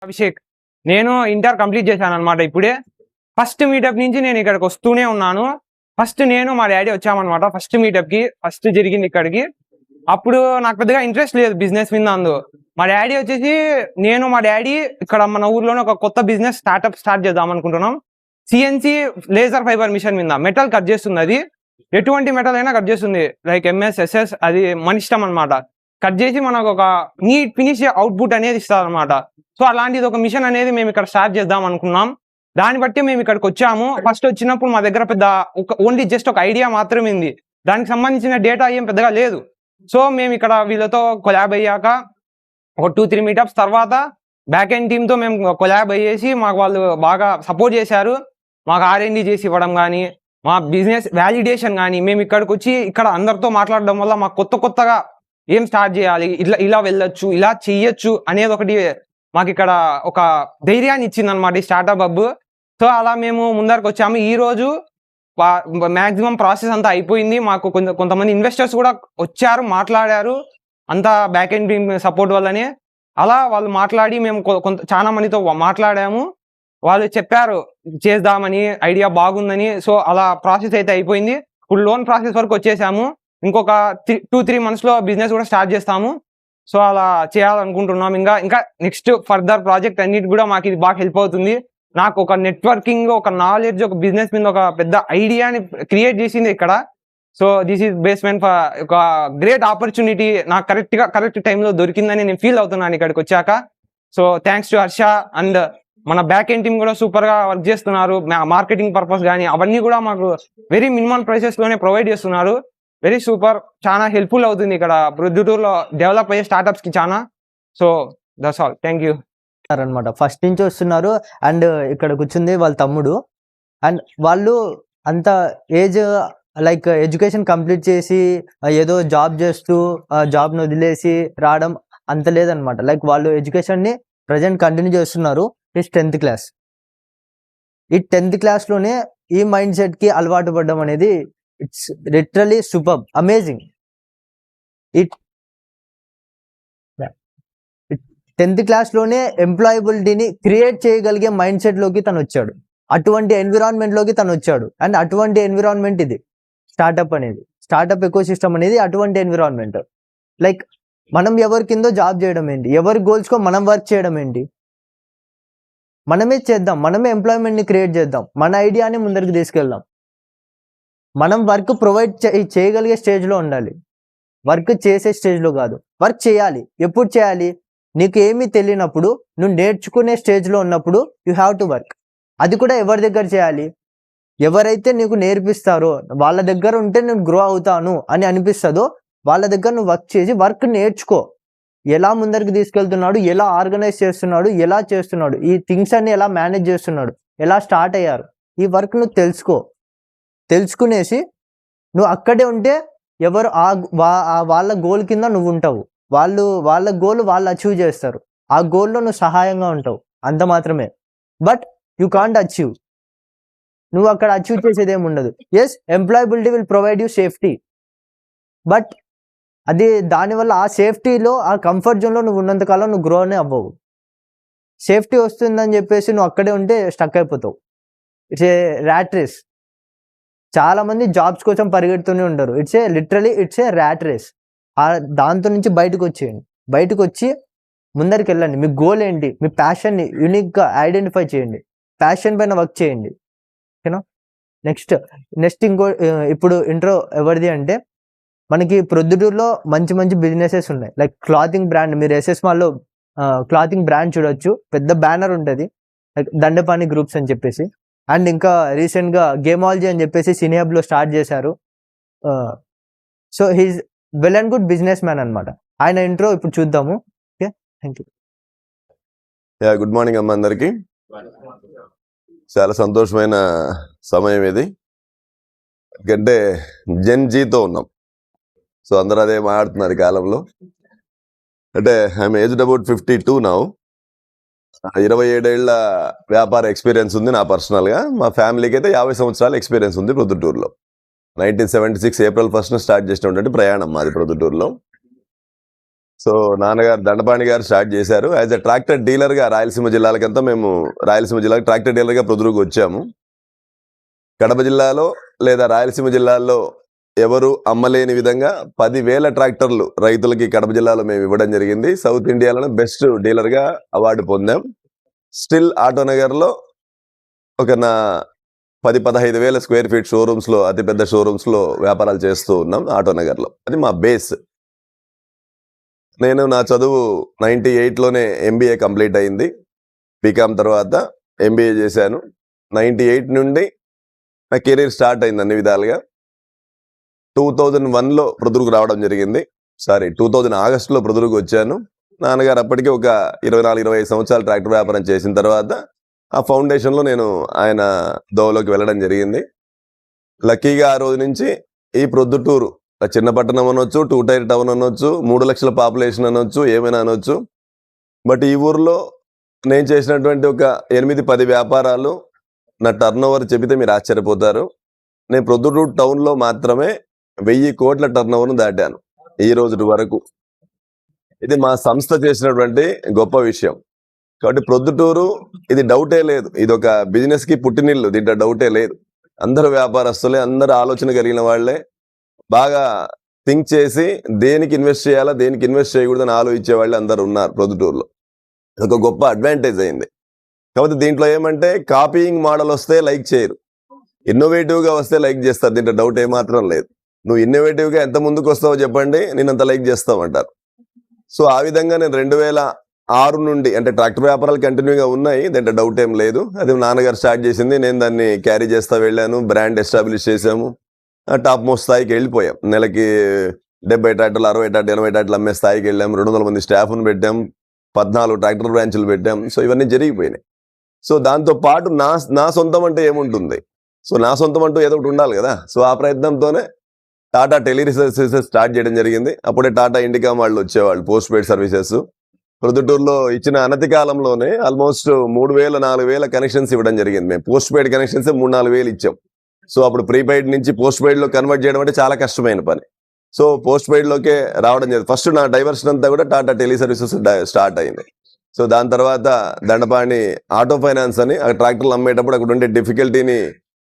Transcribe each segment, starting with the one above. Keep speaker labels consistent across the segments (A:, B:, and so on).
A: అభిషేక్. నేను inter complete చేశానన్నమాట ఇప్పుడే. ఫస్ట్ మీటప్ నుంచి నేను ఇక్కడికి వస్తూనే ఉన్నాను. ఫస్ట్ నేను మా డాడీ వచ్చామన్నమాట ఫస్ట్ మీటప్‌కి. ఫస్ట్ జరిగింది ఇక్కడికి. అప్పుడు నాకు పెద్దగా ఇంట్రెస్ట్ లేదు బిజినెస్ మీద అందు. మా డాడీ వచ్చేసి నేను మా డాడీ ఇక్కడ మన ఊర్లోనే ఒక కొత్త బిజినెస్ స్టార్ట్ చేద్దాం అనుకుంటున్నాం. సీఎన్సీ లేజర్ ఫైబర్ మిషన్ మీద మెటల్ కట్ చేస్తుంది అది. ఎటువంటి మెటల్ అయినా కట్ చేస్తుంది. లైక్ ఎంఎస్, ఎస్ఎస్ అది మన ఇష్టం అన్నమాట. కట్ చేసి మనకు ఒక నీట్ ఫినిష్ అవుట్‌పుట్ అనేది ఇస్తారన్నమాట. సో అలాంటిది ఒక మిషన్ అనేది మేము ఇక్కడ స్టార్ట్ చేద్దాం అనుకున్నాం. దాన్ని బట్టి మేము ఇక్కడికి వచ్చాము. ఫస్ట్ వచ్చినప్పుడు మా దగ్గర పెద్ద ఓన్లీ జస్ట్ ఒక ఐడియా మాత్రమే ఉంది. దానికి సంబంధించిన డేటా ఏం పెద్దగా లేదు. సో మేము ఇక్కడ వీళ్ళతో కొలాబ్ అయ్యాక ఒక 2-3 మీటప్స్ తర్వాత బ్యాక్ ఎండ్ టీమ్‌తో మేము కొలాబ్ అయ్యేసి మాకు వాళ్ళు బాగా సపోర్ట్ చేశారు. మాకు ఆర్&డి చేసి ఇవ్వడం గానీ, మా బిజినెస్ వాలిడేషన్ గానీ, మేము ఇక్కడికొచ్చి ఇక్కడ అందరితో మాట్లాడడం వల్ల మాకు కొత్తగా ఏం స్టార్ట్ చేయాలి, ఇలా వెళ్ళొచ్చు, ఇలా చెయ్యొచ్చు అనేది ఒకటి మాకిక్కడ ఒక ధైర్యాన్ని ఇచ్చిందన్నమాట ఈ స్టార్టప్ హబ్. సో అలా మేము ముందరకొచ్చాము. ఈరోజు మాక్సిమం ప్రాసెస్ అంతా అయిపోయింది. మాకు కొంతమంది ఇన్వెస్టర్స్ కూడా వచ్చారు, మాట్లాడారు. అంతా బ్యాక్ ఎండ్ టీమ్ సపోర్ట్ వల్లనే. అలా వాళ్ళు మాట్లాడి మేము చాలా మందితో మాట్లాడాము. వాళ్ళు చెప్పారు చేద్దామని, ఐడియా బాగుందని. సో అలా ప్రాసెస్ అయితే అయిపోయింది. ఇప్పుడు లోన్ ప్రాసెస్ వరకు వచ్చేసాము. ఇంకొక 2-3 మంత్స్‌లో బిజినెస్ కూడా స్టార్ట్ చేస్తాము. సో అలా చేయాలనుకుంటున్నాం. ఇంకా నెక్స్ట్ ఫర్దర్ ప్రాజెక్ట్ అన్నిటి కూడా మాకు ఇది బాగా హెల్ప్ అవుతుంది. నాకు ఒక నెట్వర్కింగ్, ఒక నాలెడ్జ్, ఒక బిజినెస్ మీద ఒక పెద్ద ఐడియాని క్రియేట్ చేసింది ఇక్కడ. So this is basement for ఒక గ్రేట్ ఆపర్చునిటీ నాకు కరెక్ట్ టైంలో దొరికిందని నేను ఫీల్ అవుతున్నాను ఇక్కడికి వచ్చాక. So thanks to Harsha and మన బ్యాక్ ఎండ్ టీమ్ కూడా సూపర్ గా వర్క్ చేస్తున్నారు. మార్కెటింగ్ పర్పస్ కానీ అవన్నీ కూడా మాకు వెరీ మినిమం ప్రైసెస్ లోనే ప్రొవైడ్ చేస్తున్నారు. Very super. చాలా హెల్ప్ఫుల్ అవుతుంది ఇక్కడ ప్రొద్దుటూరులో డెవలప్ అయ్యే స్టార్టప్స్ కి చాలా. So that's all. Thank you
B: అనమాట. ఫస్ట్ నుంచి వస్తున్నారు. అండ్ ఇక్కడ కూర్చుంది వాళ్ళ తమ్ముడు. అండ్ వాళ్ళు అంత ఏజ్ లైక్ ఎడ్యుకేషన్ కంప్లీట్ చేసి ఏదో జాబ్ చేస్తూ జాబ్ను వదిలేసి రావడం అంత లేదనమాట. లైక్ వాళ్ళు ఎడ్యుకేషన్ని ప్రజెంట్ కంటిన్యూ చేస్తున్నారు. It's 10th class. ఈ 10th క్లాస్లోనే ఈ మైండ్ సెట్కి అలవాటు పడడం అనేది it's literally super amazing. 10th క్లాస్లోనే ఎంప్లాయబిలిటీని క్రియేట్ చేయగలిగే మైండ్ సెట్లోకి తను వచ్చాడు. అటువంటి ఎన్విరాన్మెంట్లోకి తను వచ్చాడు. అండ్ అటువంటి ఎన్విరాన్మెంట్ ఇది స్టార్టప్ అనేది. స్టార్టప్ ఎకోసిస్టమ్ అనేది అటువంటి ఎన్విరాన్మెంట్. లైక్ మనం ఎవరి కిందో జాబ్ చేయడం ఏంటి, ఎవరి గోల్స్కో మనం వర్క్ చేయడం ఏంటి, మనమే చేద్దాం, మనమే ఎంప్లాయ్మెంట్ని క్రియేట్ చేద్దాం, మన ఐడియాని ముందరికి తీసుకెళ్దాం. మనం వర్క్ ప్రొవైడ్ చేయగలిగే స్టేజ్లో ఉండాలి, వర్క్ చేసే స్టేజ్లో కాదు. వర్క్ చేయాలి. ఎప్పుడు చేయాలి? నీకు ఏమీ తెలియనప్పుడు, నువ్వు నేర్చుకునే స్టేజ్లో ఉన్నప్పుడు యూ హ్యావ్ టు వర్క్. అది కూడా ఎవరి దగ్గర చేయాలి? ఎవరైతే నీకు నేర్పిస్తారో వాళ్ళ దగ్గర ఉంటే నేను గ్రో అవుతాను అని అనిపిస్తుందో వాళ్ళ దగ్గర నువ్వు వర్క్ చేసి వర్క్ నేర్చుకో. ఎలా ముందరికి తీసుకెళ్తున్నాడు, ఎలా ఆర్గనైజ్ చేస్తున్నాడు, ఎలా చేస్తున్నాడు, ఈ థింగ్స్ అన్ని ఎలా మేనేజ్ చేస్తున్నాడు, ఎలా స్టార్ట్ అయ్యారు, ఈ వర్క్ నువ్వు తెలుసుకునేసి నువ్వు అక్కడే ఉంటే ఎవరు వాళ్ళ గోల్ కింద నువ్వు ఉంటావు. వాళ్ళ గోల్ వాళ్ళు అచీవ్ చేస్తారు. ఆ గోల్లో నువ్వు సహాయంగా ఉంటావు, అంత మాత్రమే. But you can't achieve. నువ్వు అక్కడ అచీవ్ చేసేది ఏమి ఉండదు. Yes, employability will provide you safety. But అది దానివల్ల ఆ సేఫ్టీలో, ఆ కంఫర్ట్ జోన్లో నువ్వు ఉన్నంతకాలం నువ్వు గ్రో అనే అవ్వవు. సేఫ్టీ వస్తుందని చెప్పేసి నువ్వు అక్కడే ఉంటే స్టక్ అయిపోతావు. It's a rat race. చాలామంది జాబ్స్ కోసం పరిగెడుతూనే ఉంటారు. It's a rat race. దాంతో నుంచి బయటకు వచ్చేయండి. బయటకు వచ్చి ముందరికి వెళ్ళండి. మీ గోల్ ఏంటి, మీ ప్యాషన్ని యూనిక్గా ఐడెంటిఫై చేయండి. ప్యాషన్ పైన వర్క్ చేయండి. ఓకేనా? నెక్స్ట్ ఇప్పుడు ఇంట్రో ఎవరిది అంటే, మనకి ప్రొద్దుటూరులో మంచి బిజినెసెస్ ఉన్నాయి. లైక్ క్లాతింగ్ బ్రాండ్, మీరు ఎస్ఎస్ మాల్లో క్లాతింగ్ బ్రాండ్ చూడొచ్చు. పెద్ద బ్యానర్ ఉంటుంది, లైక్ దండపాణి గ్రూప్స్ అని చెప్పేసి. అండ్ ఇంకా రీసెంట్గా గేమాలజీ అని చెప్పేసి సినిహబ్లో స్టార్ట్ చేశారు. So he's well and good business man అనమాట. ఆయన ఇంట్రో ఇప్పుడు చూద్దాము. Okay, thank you.
C: Good morning అమ్మ అందరికీ. చాలా సంతోషమైన సమయం ఇది. ఎందుకంటే జెన్ జీతో ఉన్నాం. సో అందరూ అదే మాట్లాడుతున్నారు ఈ కాలంలో. అంటే ఐఎమ్ ఏజ్డ్ అబౌట్ 52 నౌ. 27 ఏళ్ల వ్యాపార ఎక్స్పీరియన్స్ ఉంది నా పర్సనల్గా. మా ఫ్యామిలీకి అయితే 50 సంవత్సరాల ఎక్స్పీరియన్స్ ఉంది ప్రొద్దుటూరులో. 1976 ఏప్రిల్ 1 స్టార్ట్ చేసినటువంటి ప్రయాణం మాది ప్రొద్దుటూరులో. సో నాన్నగారు దండపాణి గారు స్టార్ట్ చేశారు. యాజ్ ఎ ట్రాక్టర్ డీలర్గా రాయలసీమ జిల్లాలకంతా మేము రాయలసీమ జిల్లాకి ట్రాక్టర్ డీలర్గా ప్రొద్దుటూరుకు వచ్చాము. కడప జిల్లాలో లేదా రాయలసీమ జిల్లాలో ఎవరు అమ్మలేని విధంగా 10,000 ట్రాక్టర్లు రైతులకి కడప జిల్లాలో మేము ఇవ్వడం జరిగింది. సౌత్ ఇండియాలోనే బెస్ట్ డీలర్గా అవార్డు పొందాం. స్టిల్ ఆటోనగర్లో ఒక 10-15 వేల స్క్వేర్ ఫీట్ షోరూమ్స్లో, అతిపెద్ద షోరూమ్స్లో వ్యాపారాలు చేస్తూ ఉన్నాం ఆటోనగర్లో. అది మా బేస్. నేను నా చదువు 98లోనే ఎంబీఏ కంప్లీట్ అయింది. బీకామ్ తర్వాత ఎంబీఏ చేశాను. 98 నుండి నా కెరీర్ స్టార్ట్ అయింది అన్ని విధాలుగా. 2001లో ప్రొద్దుటూరుకు రావడం జరిగింది. 2000 ఆగస్టులో ప్రొద్దుటూరుకు వచ్చాను. నాన్నగారు అప్పటికే ఒక 24-25 సంవత్సరాలు ట్రాక్టర్ వ్యాపారం చేసిన తర్వాత ఆ ఫౌండేషన్లో నేను ఆయన దోవలోకి వెళ్ళడం జరిగింది. లక్కీగా ఆ రోజు నుంచి ఈ ప్రొద్దుటూరు చిన్న పట్టణం అనొచ్చు, 2 టైర్ టౌన్ అనొచ్చు, 3 లక్షల పాపులేషన్ అనొచ్చు, ఏమైనా అనొచ్చు. బట్ ఈ ఊర్లో నేను చేసినటువంటి ఒక 8-10 వ్యాపారాలు నా టర్న్ ఓవర్ చెబితే మీరు ఆశ్చర్యపోతారు. నేను ప్రొద్దుటూరు టౌన్లో మాత్రమే 1000 కోట్ల టర్న్ ఓవర్ను దాటాను ఈ రోజు వరకు. ఇది మా సంస్థ చేసినటువంటి గొప్ప విషయం. కాబట్టి ప్రొద్దుటూరు ఇది డౌటే లేదు. ఇది ఒక బిజినెస్కి పుట్టినిల్లు, దీంట్లో డౌటే లేదు. అందరూ వ్యాపారస్తులే, అందరూ ఆలోచన కలిగిన వాళ్ళే, బాగా థింక్ చేసి దేనికి ఇన్వెస్ట్ చేయాలా, దేనికి ఇన్వెస్ట్ చేయకూడదని ఆలోచించే వాళ్ళు అందరూ ఉన్నారు ప్రొద్దుటూరులో. ఒక గొప్ప అడ్వాంటేజ్ అయింది. కాకపోతే దీంట్లో ఏమంటే కాపీయింగ్ మోడల్ వస్తే లైక్ చేయరు, ఇన్నోవేటివ్గా వస్తే లైక్ చేస్తారు. దీంట్లో డౌట్ ఏమాత్రం లేదు. నువ్వు ఇన్నోవేటివ్గా ఎంత ముందుకు వస్తావో చెప్పండి, నేను అంత లైక్ చేస్తామంటారు. సో ఆ విధంగా నేను 2006 నుండి అంటే ట్రాక్టర్ వ్యాపారాలు కంటిన్యూగా ఉన్నాయి, దీంట్లో డౌట్ ఏం లేదు. అది నాన్నగారు స్టార్ట్ చేసింది, నేను దాన్ని క్యారీ చేస్తూ వెళ్ళాను. బ్రాండ్ ఎస్టాబ్లిష్ చేసాము, టాప్ మోస్ట్ స్థాయికి వెళ్ళిపోయాం. నెలకి 70 ట్రాక్టర్లు, 60 ట్రాక్టర్లు, 80 ట్రాక్టర్లు అమ్మే స్థాయికి వెళ్ళాం. 200 మంది స్టాఫ్ను పెట్టాం, 14 ట్రాక్టర్ బ్రాంచ్లు పెట్టాం. సో ఇవన్నీ జరిగిపోయినాయి. సో దాంతో పాటు నా సొంతం అంటే ఏముంటుంది? సో నా సొంతం అంటూ ఏదో ఒకటి ఉండాలి కదా. సో ఆ ప్రయత్నంతోనే టాటా టెలి సర్వీసెస్ స్టార్ట్ చేయడం జరిగింది. అప్పుడే టాటా ఇండికా వాళ్ళు వచ్చేవాళ్ళు, పోస్ట్ పెయిడ్ సర్వీసెస్. ప్రొద్దుటూరులో ఇచ్చిన అనతి కాలంలోనే ఆల్మోస్ట్ 3,000-4,000 కనెక్షన్స్ ఇవ్వడం జరిగింది. మేము పోస్ట్ పెయిడ్ కనెక్షన్స్ 3-4 ఇచ్చాం. సో అప్పుడు ప్రీపెయిడ్ నుంచి పోస్ట్ పెయిడ్లో కన్వర్ట్ చేయడం అంటే చాలా కష్టమైన పని. సో పోస్ట్ పెయిడ్లోకే రావడం జరిగింది. ఫస్ట్ నా డైవర్షన్ అంతా కూడా టాటా టెలి సర్వీసెస్ స్టార్ట్ అయింది. సో దాని తర్వాత దండపాణి ఆటో ఫైనాన్స్ అని, ఆ ట్రాక్టర్లు అమ్మేటప్పుడు అక్కడ ఉండే డిఫికల్టీని,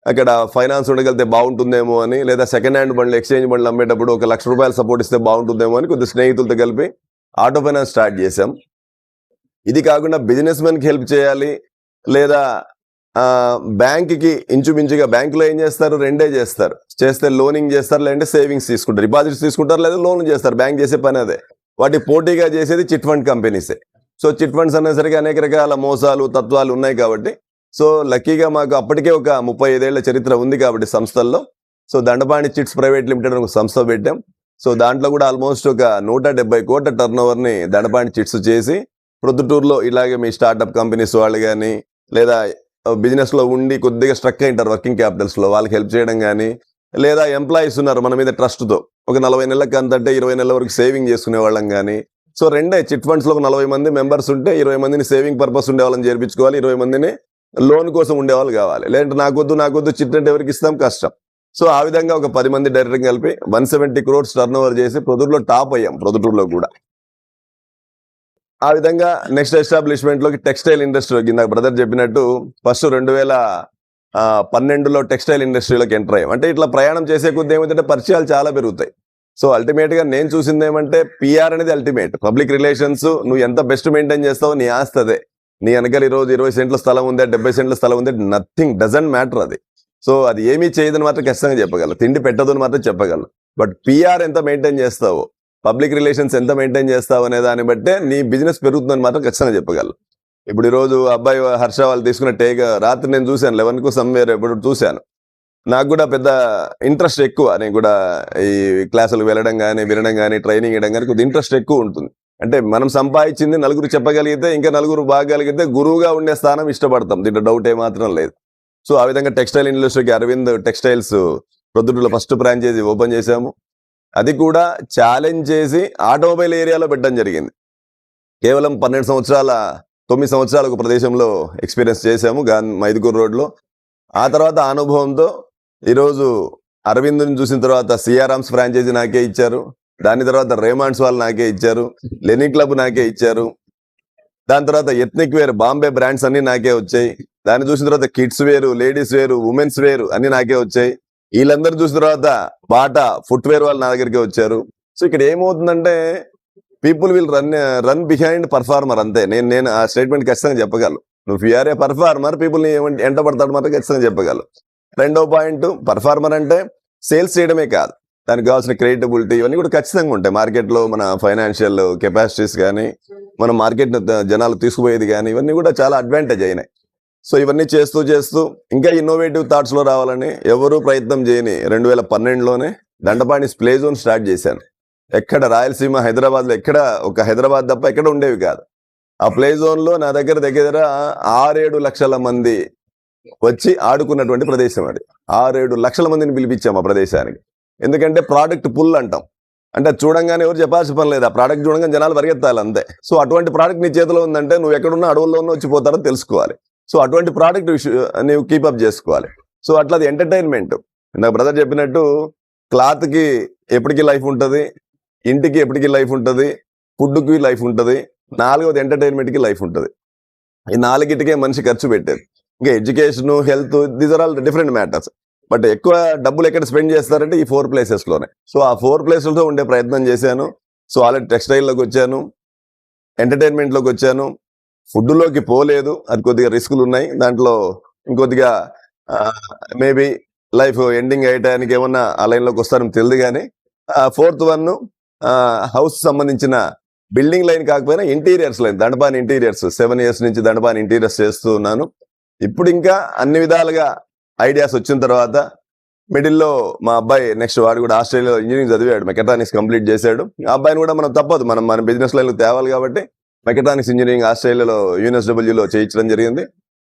C: అక్కడ ఫైనాన్స్ ఉండగలిగితే బాగుంటుందేమో అని, లేదా సెకండ్ హ్యాండ్ బండ్లు, ఎక్స్చేంజ్ బండ్లు అమ్మేటప్పుడు ఒక ₹1,00,000 సపోర్ట్ ఇస్తే బాగుంటుందేమో అని కొద్ది స్నేహితులతో కలిపి ఆటో ఫైనాన్స్ స్టార్ట్ చేశాం. ఇది కాకుండా బిజినెస్ మెన్కి హెల్ప్ చేయాలి, లేదా బ్యాంక్కి ఇంచుమించుగా బ్యాంకులో ఏం చేస్తారు, రెండే చేస్తారు. చేస్తే లోనింగ్ చేస్తారు, లేదంటే సేవింగ్స్ తీసుకుంటారు, డిపాజిట్స్ తీసుకుంటారు, లేదా లోన్లు చేస్తారు. బ్యాంక్ చేసే పని అదే. వాటి పోటీగా చేసేది చిట్ ఫండ్ కంపెనీసే. సో చిట్ ఫండ్స్ అనేసరికి అనేక రకాల మోసాలు, తత్వాలు ఉన్నాయి కాబట్టి, సో లక్కీగా మాకు అప్పటికే ఒక 35 ఏళ్ల చరిత్ర ఉంది కాబట్టి సంస్థల్లో. So Dandapani chits private limited ఒక సంస్థ పెట్టాం. సో దాంట్లో కూడా ఆల్మోస్ట్ ఒక 170 కోట్ల టర్న్ ఓవర్ని దండపాణి చిట్స్ చేసి ప్రొద్దుటూరులో ఇలాగే మీ స్టార్టప్ కంపెనీస్ వాళ్ళు కానీ, లేదా బిజినెస్లో ఉండి కొద్దిగా స్ట్రక్ అయింటారు వర్కింగ్ క్యాపిటల్స్లో, వాళ్ళకి హెల్ప్ చేయడం కానీ, లేదా ఎంప్లాయీస్ ఉన్నారు మన మీద ట్రస్ట్తో, ఒక 40 నెలలకు అంతంటే 20 నెలల వరకు సేవింగ్ చేసుకునే వాళ్ళం కానీ. సో రెండే, చిట్ ఫండ్స్లో ఒక 40 మంది మెంబర్స్ ఉంటే 20 మందిని సేవింగ్ పర్పస్ ఉండే వాళ్ళని చేర్పించుకోవాలి, 20 మందిని లోన్ కోసం ఉండేవాళ్ళు కావాలి. లేదంటే నాకొద్దు చిట్ అంటే ఎవరికి ఇస్తాం, కష్టం. సో ఆ విధంగా ఒక 10 మంది డైరెక్టర్ కలిపి 170 crores టర్న్ ఓవర్ చేసి ప్రొద్దుటూరులో టాప్ అయ్యాం. ప్రొద్దుటూరులో కూడా ఆ విధంగా నెక్స్ట్ ఎస్టాబ్లిష్మెంట్లోకి టెక్స్టైల్ ఇండస్ట్రీలోకి, ఇందాక బ్రదర్ చెప్పినట్టు ఫస్ట్ 2012లో టెక్స్టైల్ ఇండస్ట్రీలోకి ఎంటర్ అయ్యాం. అంటే ఇట్లా ప్రయాణం చేసే కొద్ది ఏమైతే పరిచయాలు చాలా పెరుగుతాయి. సో అల్టిమేట్గా నేను చూసింది ఏమంటే పిఆర్ అనేది అల్టిమేట్. పబ్లిక్ రిలేషన్స్ నువ్వు ఎంత బెస్ట్ మెయింటైన్ చేస్తావో నీ ఆస్తి అదే. నీ వెనకాల ఈరోజు 20 సెంట్ల స్థలం ఉందే, 70 సెంట్ల స్థలం ఉందే, నథింగ్ డజంట్ మ్యాటర్ అది. సో అది ఏమీ చేయదని మాత్రం ఖచ్చితంగా చెప్పగలను, తిండి పెట్టదని మాత్రం చెప్పగలను. బట్ పిఆర్ ఎంత మెయింటైన్ చేస్తావో, పబ్లిక్ రిలేషన్స్ ఎంత మెయింటైన్ చేస్తావు అనే దాన్ని బట్టే నీ బిజినెస్ పెరుగుతుందని మాత్రం ఖచ్చితంగా చెప్పగలను. ఇప్పుడు ఈరోజు అబ్బాయి హర్ష వాళ్ళు తీసుకున్న టేక్ రాత్రి నేను చూశాను, 11కు సమ్వేర్ ఎప్పుడు చూశాను. నాకు కూడా పెద్ద ఇంట్రెస్ట్ ఎక్కువ. నేను కూడా ఈ క్లాసులకు వెళ్ళడం కానీ, వినడం కానీ, ట్రైనింగ్ ఇవ్వడం కానీ కొద్దిగా ఇంట్రెస్ట్ ఎక్కువ ఉంటుంది. అంటే మనం సంపాదించింది నలుగురు చెప్పగలిగితే, ఇంకా నలుగురు బాగలిగితే గురువుగా ఉండే స్థానం ఇష్టపడతాం, దీంట్లో డౌట్ ఏమాత్రం లేదు. సో ఆ విధంగా టెక్స్టైల్ ఇండస్ట్రీకి అరవింద్ టెక్స్టైల్స్ ప్రొద్దుటూరులో ఫస్ట్ ఫ్రాంచైజీ ఓపెన్ చేశాము. అది కూడా ఛాలెంజ్ చేసి ఆటోమొబైల్ ఏరియాలో పెట్టడం జరిగింది. కేవలం 9 సంవత్సరాలు ఒక ప్రదేశంలో ఎక్స్పీరియన్స్ చేశాము, మైదుకూరు రోడ్లో. ఆ తర్వాత అనుభవంతో ఈరోజు అరవింద్ని చూసిన తర్వాత సిఆర్ఆర్మ్స్ ఫ్రాంచైజీ నాకే ఇచ్చారు, దాని తర్వాత రేమాండ్స్ వాళ్ళు నాకే ఇచ్చారు, లెనిన్ క్లబ్ నాకే ఇచ్చారు. దాని తర్వాత ఎథ్నిక్ వేర్ బాంబే బ్రాండ్స్ అన్ని నాకే వచ్చాయి. దాన్ని చూసిన తర్వాత కిడ్స్ వేరు, లేడీస్ వేరు, ఉమెన్స్ వేరు అన్ని నాకే వచ్చాయి. వీళ్ళందరూ చూసిన తర్వాత బాటా ఫుట్వేర్ వాళ్ళు నా దగ్గరికి వచ్చారు. సో ఇక్కడ ఏమవుతుందంటే people will run behind performer, అంతే. నేను ఆ స్టేట్మెంట్ ఖచ్చితంగా చెప్పగలను. నువ్వు యూఆర్ ఏ పర్ఫార్మర్, పీపుల్ ని ఎంట పడతాడు మాత్రం ఖచ్చితంగా చెప్పగలను. రెండో పాయింట్, పర్ఫార్మర్ అంటే సేల్స్ చేయడమే కాదు, దానికి కావాల్సిన క్రియేటబిలిటీ ఇవన్నీ కూడా ఖచ్చితంగా ఉంటాయి. మార్కెట్లో మన ఫైనాన్షియల్ కెపాసిటీస్ కానీ, మన మార్కెట్ జనాలు తీసుకుపోయేది కానీ, ఇవన్నీ కూడా చాలా అడ్వాంటేజ్ అయినాయి. సో ఇవన్నీ చేస్తూ చేస్తూ ఇంకా ఇన్నోవేటివ్ థాట్స్ లో రావాలని ఎవరూ ప్రయత్నం చేయని 2012లోనే దండపాణి ప్లే జోన్ స్టార్ట్ చేశాను. ఎక్కడ రాయలసీమ హైదరాబాద్ లో ఎక్కడ ఒక హైదరాబాద్ తప్ప ఎక్కడ ఉండేవి కాదు. ఆ ప్లే జోన్ లో నా దగ్గర 6-7 లక్షల మంది వచ్చి ఆడుకున్నటువంటి ప్రదేశం అది. 6-7 లక్షల మందిని పిలిపించాము ఆ ప్రదేశానికి. ఎందుకంటే ప్రోడక్ట్ పుల్ అంటాం, అంటే చూడంగానే ఎవరు చెప్పాల్సిన పని లేదు, ఆ ప్రోడక్ట్ చూడంగానే జనాలు పరిగెత్తాలి అంతే. సో అటువంటి ప్రోడక్ట్ నీ చేతిలో ఉందంటే నువ్వు ఎక్కడున్నా అడవుల్లో వచ్చిపోతారో తెలుసుకోవాలి. సో అటువంటి ప్రోడక్ట్ నువ్వు కీపప్ చేసుకోవాలి. సో అట్లా అది ఎంటర్టైన్మెంట్. నాకు బ్రదర్ చెప్పినట్టు క్లాత్ కి ఎప్పటికీ లైఫ్ ఉంటుంది, ఇంటికి ఎప్పటికీ లైఫ్ ఉంటుంది, ఫుడ్కి లైఫ్ ఉంటుంది, 4వది ఎంటర్టైన్మెంట్ కి లైఫ్ ఉంటుంది. ఈ 4గిటికే మనిషి ఖర్చు పెట్టేది. ఇంకా education, health, these are all different matters. But ఎక్కువ డబ్బులు ఎక్కడ స్పెండ్ చేస్తారంటే ఈ 4 ప్లేసెస్ లోనే. సో ఆ 4 ప్లేసెస్ లో ఉండే ప్రయత్నం చేశాను. సో ఆల్రెడీ టెక్స్టైల్లోకి వచ్చాను, ఎంటర్టైన్మెంట్లోకి వచ్చాను, ఫుడ్లోకి పోలేదు, అది కొద్దిగా రిస్కులు ఉన్నాయి. దాంట్లో ఇంకొద్దిగా మేబీ లైఫ్ ఎండింగ్ అయ్యడానికి ఏమన్నా ఆ లైన్లోకి వస్తారని తెలియదు. కానీ 4th వన్ హౌస్ సంబంధించిన బిల్డింగ్ లైన్ కాకపోయినా interiors line, Dandapani interiors 7 years నుంచి దండపాని ఇంటీరియర్స్ చేస్తూ ఉన్నాను. ఇప్పుడు ఇంకా అన్ని విధాలుగా ఐడియాస్ వచ్చిన తర్వాత మిడిల్లో మా అబ్బాయి నెక్స్ట్ వాడు కూడా ఆస్ట్రేలియాలో ఇంజనీరింగ్ చదివాడు, మెకాట్రానిక్స్ కంప్లీట్ చేశాడు. ఆ అబ్బాయిని కూడా మనం తప్పదు, మన బిజినెస్ లైన్లో తేవాలి కాబట్టి మెకాట్రానిక్స్ ఇంజనీరింగ్ ఆస్ట్రేలియాలో UNSWలో చేయించడం జరిగింది.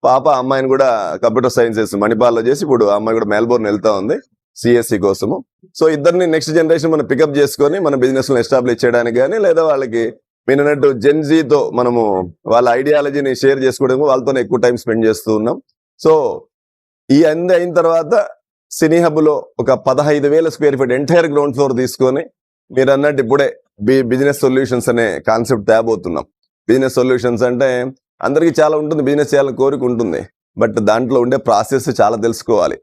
C: పాప అమ్మాయిని కూడా కంప్యూటర్ సైన్సెస్ మణిపాల్లో చేసి ఇప్పుడు ఆ అమ్మాయి కూడా మెల్బోర్న్ వెళ్తా ఉంది CSC కోసము. సో ఇద్దరిని నెక్స్ట్ జనరేషన్ మనం పికప్ చేసుకొని మన బిజినెస్ ఎస్టాబ్లిష్ చేయడానికి కానీ, లేదా వాళ్ళకి మీరు అన్నట్టు జెన్జీతో మనము వాళ్ళ ఐడియాలజీని షేర్ చేసుకోవడం, వాళ్ళతోనే ఎక్కువ టైం స్పెండ్ చేస్తూ ఉన్నాం. సో ఈ అన్ని అయిన తర్వాత సినీ హబ్లో ఒక 15,000 square feet entire ground floor తీసుకొని మీరు అన్నట్టు ఇప్పుడే బిజినెస్ సొల్యూషన్స్ అనే కాన్సెప్ట్ తేబోతున్నాం. బిజినెస్ సొల్యూషన్స్ అంటే అందరికీ చాలా ఉంటుంది, బిజినెస్ చేయాలని కోరిక ఉంటుంది, బట్ దాంట్లో ఉండే ప్రాసెస్ చాలా తెలుసుకోవాలి.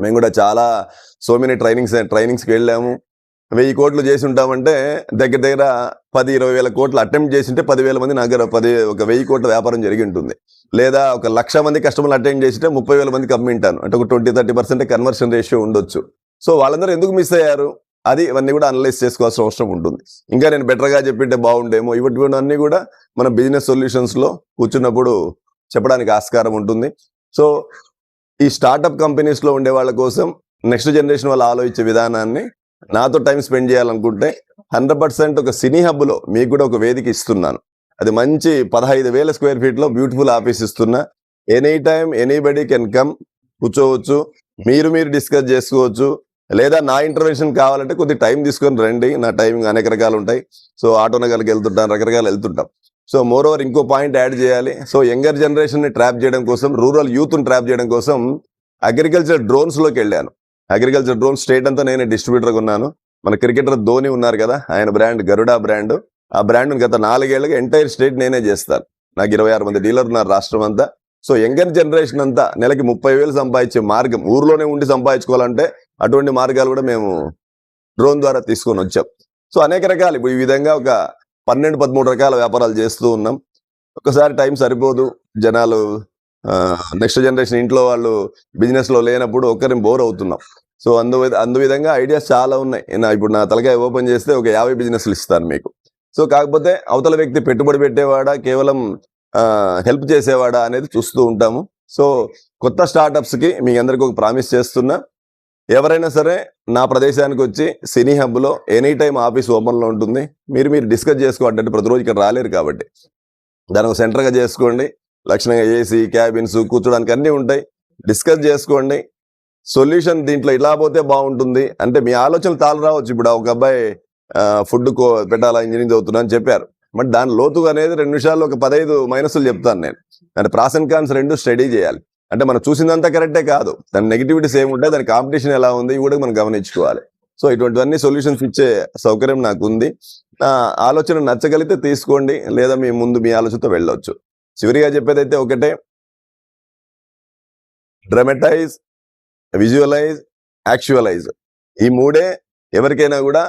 C: మేము కూడా చాలా మెనీ ట్రైనింగ్స్కి వెళ్ళాము. 1000 కోట్లు చేసి ఉంటామంటే దగ్గర 10-20 వేల కోట్లు అటెంప్ట్ చేసి ఉంటే 10,000 మంది నా దగ్గర ఒక 1000 కోట్ల వ్యాపారం జరిగి ఉంటుంది. లేదా ఒక 1,00,000 మంది కస్టమర్లు అటెండ్ చేసి 30,000 మందికి అమ్మింటాను అంటే ఒక 20-30% కన్వర్షన్ రేషియో ఉండొచ్చు. సో వాళ్ళందరూ ఎందుకు మిస్ అయ్యారు, అది ఇవన్నీ కూడా అనలైజ్ చేసుకోవాల్సిన అవసరం ఉంటుంది. ఇంకా నేను బెటర్గా చెప్పింటే బాగుండేమో, ఇవన్నీ కూడా మన బిజినెస్ సొల్యూషన్స్ లో కూర్చున్నప్పుడు చెప్పడానికి ఆస్కారం ఉంటుంది. సో ఈ స్టార్టప్ కంపెనీస్ లో ఉండే వాళ్ళ కోసం నెక్స్ట్ జనరేషన్ వాళ్ళు ఆలోచించే విధానాన్ని నాతో టైం స్పెండ్ చేయాలనుకుంటే 100% ఒక సినీ హబ్ లో మీకు కూడా ఒక వేదిక ఇస్తున్నాను. అది మంచి 15,000 square feet లో బ్యూటిఫుల్ ఆఫీస్ ఇస్తున్నా. Any time anybody can come, కూర్చోవచ్చు, మీరు డిస్కస్ చేసుకోవచ్చు. లేదా నా ఇంటర్వెన్షన్ కావాలంటే కొద్ది టైం తీసుకొని రండి, నా టైమింగ్ అనేక రకాలు ఉంటాయి. సో ఆటో నగర్కి వెళ్తుంటాం, రకరకాలు వెళ్తుంటాం. సో మోర్ ఓవర్ ఇంకో పాయింట్ యాడ్ చేయాలి. సో యంగర్ జనరేషన్ ని ట్రాప్ చేయడం కోసం, రూరల్ యూత్ ని ట్రాప్ చేయడం కోసం అగ్రికల్చర్ డ్రోన్స్ లోకి వెళ్ళాను. అగ్రికల్చర్ డ్రోన్ స్టేట్ అంతా నేనే డిస్ట్రిబ్యూటర్గా ఉన్నాను. మన క్రికెటర్ ధోని ఉన్నారు కదా, ఆయన బ్రాండ్ గరుడా బ్రాండ్, ఆ బ్రాండ్ గత 4 ఏళ్లుగా ఎంటైర్ స్టేట్ నేనే చేస్తాను. నాకు 26 మంది డీలర్ ఉన్నారు రాష్ట్రం అంతా. సో యంగర్ జనరేషన్ అంతా నెలకి 30,000 సంపాదించే మార్గం, ఊర్లోనే ఉండి సంపాదించుకోవాలంటే అటువంటి మార్గాలు కూడా మేము డ్రోన్ ద్వారా తీసుకొని వచ్చాం. సో అనేక రకాలు ఇప్పుడు ఈ విధంగా ఒక 12-13 రకాల వ్యాపారాలు చేస్తూ ఉన్నాం. ఒకసారి టైం సరిపోదు, జనాలు నెక్స్ట్ జనరేషన్ ఇంట్లో వాళ్ళు బిజినెస్ లో లేనప్పుడు ఒకరిని బోర్ అవుతున్నాం. సో అందు విధంగా ఐడియాస్ చాలా ఉన్నాయి. ఇప్పుడు నా తలకాయ ఓపెన్ చేస్తే ఒక 50 బిజినెస్లు ఇస్తాను మీకు. సో కాకపోతే అవతల వ్యక్తి పెట్టుబడి పెట్టేవాడా, కేవలం హెల్ప్ చేసేవాడా అనేది చూస్తూ ఉంటాము. సో కొత్త స్టార్టప్స్ కి మీ అందరికి ఒక ప్రామిస్ చేస్తున్నా, ఎవరైనా సరే నా ప్రదేశానికి వచ్చి సినీ హబ్ లో ఎనీ టైం ఆఫీస్ ఓపెన్ లో ఉంటుంది. మీరు డిస్కస్ చేసుకోవాలంటే ప్రతిరోజు ఇక్కడ రాలేరు కాబట్టి దానికి సెంటర్ గా చేసుకోండి. లక్షణంగా ఏసీ, క్యాబిన్స్, కూర్చోడానికి అన్నీ ఉంటాయి. డిస్కస్ చేసుకోండి. సొల్యూషన్ దీంట్లో ఇలా పోతే బాగుంటుంది అంటే మీ ఆలోచనలు తాళ రావచ్చు. ఇప్పుడు ఒక అబ్బాయి ఫుడ్ పెట్టాలా, ఇంజనీరింగ్ చదువుతున్నా అని చెప్పారు. బట్ దాని లోతుగా అనేది 2 నిమిషాల్లో ఒక 15 మైనస్లు చెప్తాను నేను. అంటే ప్రాస్ అండ్ కాన్స్ 2 స్టడీ చేయాలి. అంటే మనం చూసిందంతా కరెక్టే కాదు, దాని నెగిటివిటీస్ ఏముంటాయి, దాని కాంపిటీషన్ ఎలా ఉంది, ఇవి కూడా మనం గమనించుకోవాలి. సో ఇటువంటివన్నీ సొల్యూషన్స్ ఇచ్చే సౌకర్యం నాకు ఉంది. నా ఆలోచన నచ్చగలిగితే తీసుకోండి, లేదా మీ ముందు మీ ఆలోచనతో వెళ్ళొచ్చు. చివరిగా చెప్పేదైతే ఒకటే, డ్రమటైజ్, విజువలైజ్, యాక్చువలైజ్, ఈ మూడే ఎవరికైనా కూడా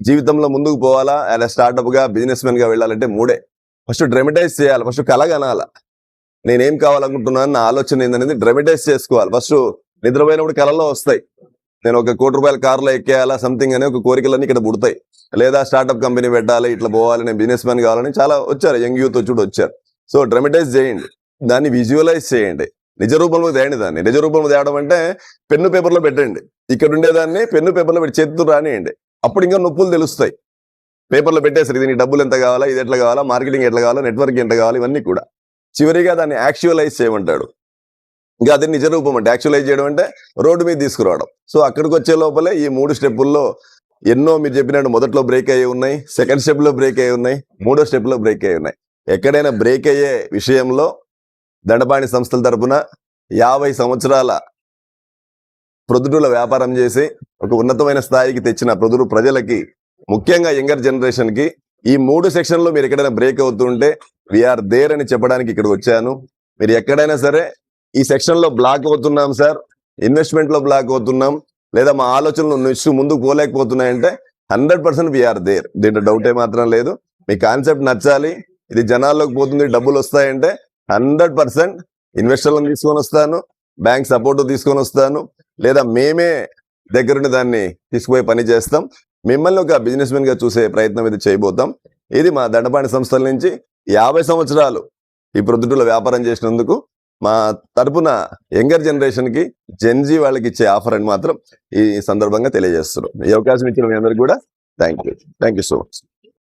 C: జీవితంలో ముందుకు పోవాలా, అలా స్టార్ట్అప్ గా బిజినెస్ మెన్ గా వెళ్ళాలంటే మూడే. ఫస్ట్ డ్రమటైజ్ చేయాలి, ఫస్ట్ కలగనాల, నేనేం కావాలనుకుంటున్నాను, నా ఆలోచన ఏందనేది డ్రమటైజ్ చేసుకోవాలి. ఫస్ట్ నిద్రపోయినప్పుడు కళలో వస్తాయి, నేను ఒక ₹1 కోటి కారులో ఎక్కేయాలా సంథింగ్ అనే ఒక కోరికలన్నీ ఇక్కడ పుడతాయి. లేదా స్టార్ట్అప్ కంపెనీ పెట్టాలి, ఇట్లా పోవాలి, నేను బిజినెస్ మ్యాన్ కావాలని చాలా వచ్చారు, యంగ్ యూత్ చూడు వచ్చారు. సో డ్రమటైజ్ చేయండి, దాన్ని విజువలైజ్ చేయండి, నిజ రూపంలో తేయండి. దాన్ని నిజ రూపంలో తేవడం అంటే పెన్ను పేపర్లో పెట్టండి, ఇక్కడ ఉండేదాన్ని పెన్ను పేపర్లో పెట్టి చేతితో రానియండి, అప్పుడు ఇంకా నొప్పులు తెలుస్తాయి. పేపర్లో పెట్టేసరికి దీనికి డబ్బులు ఎంత కావాలా, ఇది ఎట్లా కావాలా, మార్కెటింగ్ ఎట్లా కావాలా, నెట్వర్క్ ఎంత కావాలి, ఇవన్నీ కూడా. చివరిగా దాన్ని యాక్చువలైజ్ చేయమంటాడు. ఇంకా అది నిజ రూపం అంటే యాక్చువలైజ్ చేయడం అంటే రోడ్డు మీద తీసుకురావడం. సో అక్కడికి వచ్చే లోపలే ఈ 3 స్టెప్పుల్లో ఎన్నో మీరు చెప్పినట్టు మొదట్లో బ్రేక్ అయ్యి ఉన్నాయి, సెకండ్ స్టెప్ లో బ్రేక్ అయ్యి ఉన్నాయి, 3వ స్టెప్ లో బ్రేక్ అయ్యి ఉన్నాయి. ఎక్కడైనా బ్రేక్ అయ్యే విషయంలో దండపాణి సంస్థల తరపున 50 సంవత్సరాల ప్రొద్దుటూల వ్యాపారం చేసి ఒక ఉన్నతమైన స్థాయికి తెచ్చిన ప్రొద్దుటూరు ప్రజలకి, ముఖ్యంగా యంగర్ జనరేషన్ కి, ఈ 3 సెక్షన్లో మీరు ఎక్కడైనా బ్రేక్ అవుతుంటే వీఆర్ దేర్ అని చెప్పడానికి ఇక్కడికి వచ్చాను. మీరు ఎక్కడైనా సరే ఈ సెక్షన్ లో బ్లాక్ అవుతున్నాం సార్, ఇన్వెస్ట్మెంట్ లో బ్లాక్ అవుతున్నాం, లేదా మా ఆలోచనలు నెక్స్ట్ ముందుకు పోలేకపోతున్నాయంటే 100% వీఆర్ దేర్, దీంట్లో డౌటే మాత్రం లేదు. మీ కాన్సెప్ట్ నచ్చాలి, ఇది జనాల్లోకి పోతుంది, డబ్బులు వస్తాయంటే 100% ఇన్వెస్టర్లను తీసుకొని వస్తాను, బ్యాంక్ సపోర్ట్ తీసుకొని వస్తాను, లేదా మేమే దగ్గరుండి దాన్ని తీసుకుపోయి పని చేస్తాం. మిమ్మల్ని ఒక బిజినెస్ మెన్ గా చూసే ప్రయత్నం ఇది చేయబోతాం. ఇది మా దండపాణి సంస్థల నుంచి 50 సంవత్సరాలు ఈ ప్రొద్దుటూల వ్యాపారం చేసినందుకు మా తరపున యంగర్ జనరేషన్ కి, జెన్జీ వాళ్ళకి ఇచ్చే ఆఫర్ అని మాత్రం ఈ సందర్భంగా తెలియజేస్తున్నాం. ఈ అవకాశం ఇచ్చిన మీ అందరికి కూడా థ్యాంక్ యూ సో మచ్.